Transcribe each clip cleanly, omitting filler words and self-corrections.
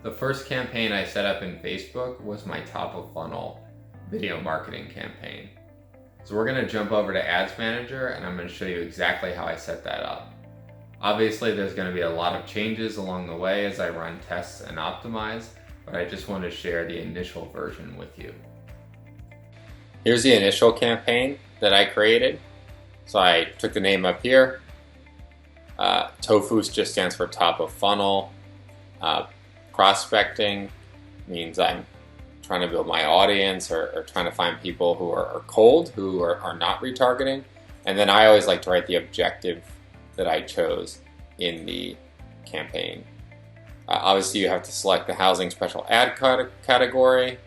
The first campaign I set up in Facebook was my top of funnel video marketing campaign. So we're going to jump over to Ads Manager and I'm going to show you exactly how I set that up. Obviously there's going to be a lot of changes along the way as I run tests and optimize, but I just want to share the initial version with you. Here's the initial campaign that I created. So I took the name up here. TOFU just stands for top of funnel. Prospecting means I'm trying to build my audience or trying to find people who are cold, who are not retargeting. And then I always like to write the objective that I chose in the campaign. Obviously you have to select the housing special ad category.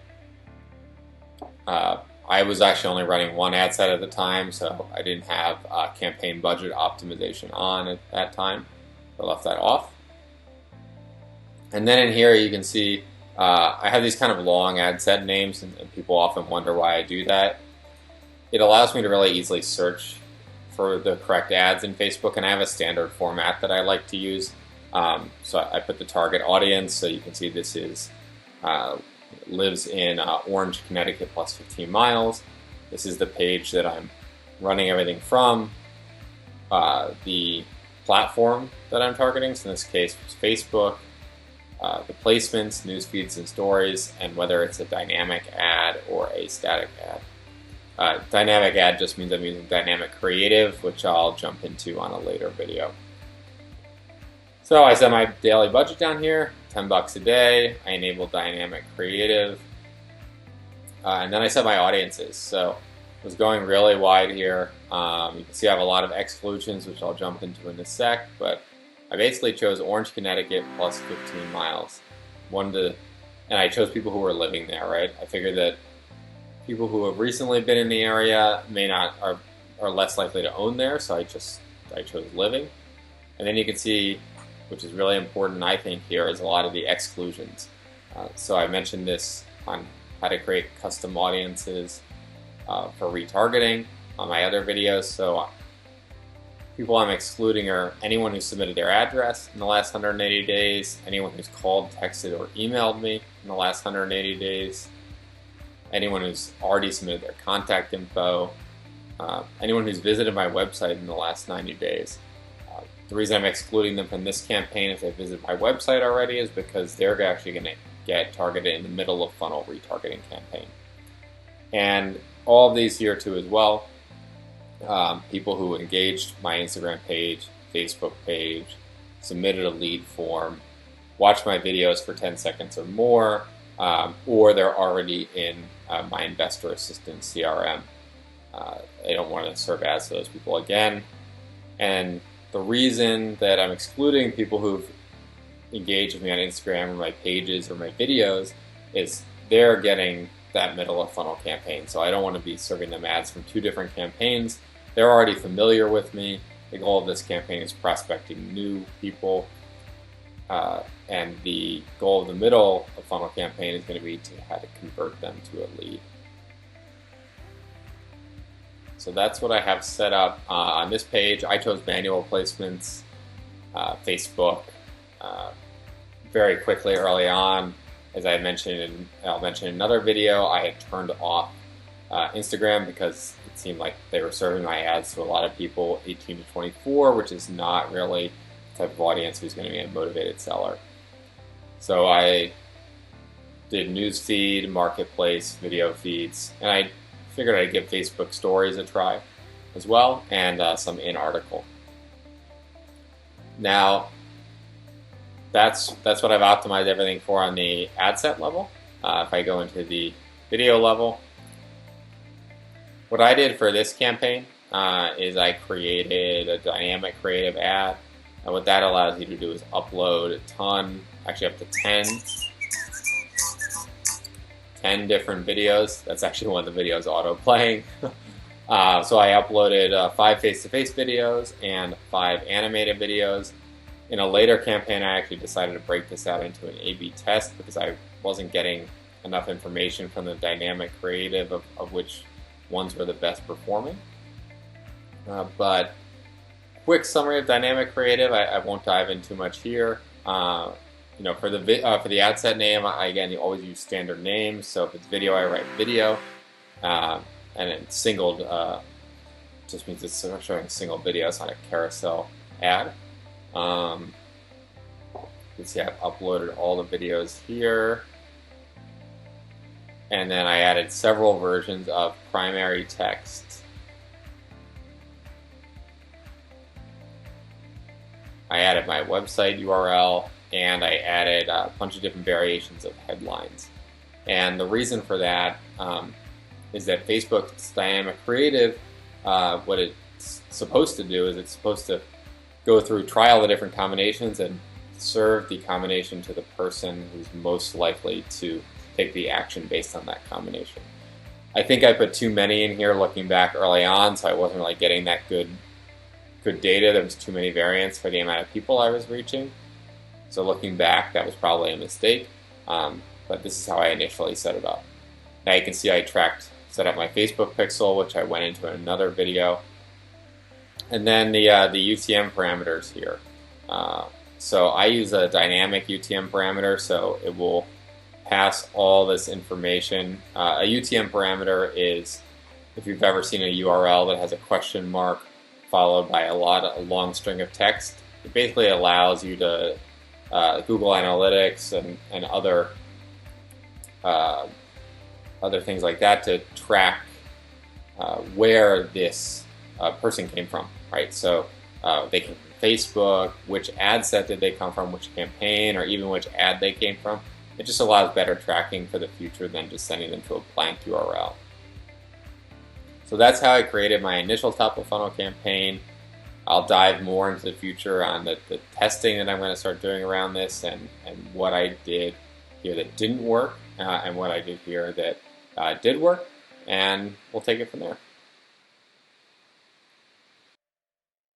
I was actually only running one ad set at the time, so I didn't have campaign budget optimization on at that time. I left that off. And then in here you can see I have these kind of long ad set names, and people often wonder why I do that. It allows me to really easily search for the correct ads in Facebook, and I have a standard format that I like to use. So I put the target audience, so you can see this is lives in Orange, Connecticut plus 15 miles. This is the page that I'm running everything from. The platform that I'm targeting, so in this case it's Facebook. The placements, news feeds, and stories, and whether it's a dynamic ad or a static ad. Dynamic ad just means I'm using dynamic creative, which I'll jump into on a later video. So I set my daily budget down here, $10 a day. I enable dynamic creative. And then I set my audiences. So I was going really wide here. You can see I have a lot of exclusions, which I'll jump into in a sec, but I basically chose Orange, Connecticut plus 15 miles. And I chose people who were living there, right? I figured that people who have recently been in the area are less likely to own there, so I chose living. And then you can see, which is really important, I think, here is a lot of the exclusions. So I mentioned this on how to create custom audiences for retargeting on my other videos. So people I'm excluding are anyone who submitted their address in the last 180 days, anyone who's called, texted, or emailed me in the last 180 days, anyone who's already submitted their contact info, anyone who's visited my website in the last 90 days. The reason I'm excluding them from this campaign if they visit my website already is because they're actually going to get targeted in the middle of funnel retargeting campaign. And all of these here too as well. People who engaged my Instagram page, Facebook page, submitted a lead form, watched my videos for 10 seconds or more, or they're already in my Investor Assistant CRM. I don't want to serve ads to those people again. And the reason that I'm excluding people who've engaged with me on Instagram or my pages or my videos is they're getting that middle of funnel campaign. So I don't want to be serving them ads from two different campaigns. They're already familiar with me. The goal of this campaign is prospecting new people. And the goal of the middle of funnel campaign is going to be to how to convert them to a lead. So that's what I have set up on this page. I chose manual placements, Facebook, very quickly early on. As I mentioned, and I'll mention in another video, I had turned off Instagram because it seemed like they were serving my ads to a lot of people 18 to 24, which is not really the type of audience who's going to be a motivated seller. So I did newsfeed, marketplace, video feeds, and I figured I'd give Facebook stories a try as well, and some in-article. Now, that's what I've optimized everything for on the ad set level. If I go into the video level, what I did for this campaign is I created a dynamic creative ad, and what that allows you to do is upload a ton, actually up to 10 different videos. That's actually one of the videos auto-playing. So I uploaded 5 face-to-face videos and 5 animated videos. In a later campaign, I actually decided to break this out into an A/B test because I wasn't getting enough information from the dynamic creative of which ones were the best performing. But quick summary of dynamic creative, I won't dive in too much here. for the ad set name, again, you always use standard names. So if it's video, I write video, and it's singled. Just means it's showing a single video. It's not a carousel ad. You can see I've uploaded all the videos here. And then I added several versions of primary text. I added my website URL, and I added a bunch of different variations of headlines. And the reason for that is that Facebook's dynamic creative, what it's supposed to do is it's supposed to go through, try all the different combinations, and serve the combination to the person who's most likely to take the action based on that combination. I think I put too many in here looking back early on, so I wasn't really getting that good data. There was too many variants for the amount of people I was reaching. So looking back, that was probably a mistake, but this is how I initially set it up. Now you can see I set up my Facebook pixel, which I went into in another video. And then the UTM parameters here. So I use a dynamic UTM parameter, so it will pass all this information. A UTM parameter is, if you've ever seen a URL that has a question mark followed by a long string of text, it basically allows you to Google Analytics and other things like that to track where this person came from, right? So they came from Facebook, which ad set did they come from, which campaign, or even which ad they came from. It just allows better tracking for the future than just sending them to a blank URL. So that's how I created my initial top of funnel campaign. I'll dive more into the future on the testing that I'm going to start doing around this, and what I did here that didn't work, and what I did here that did work, and we'll take it from there.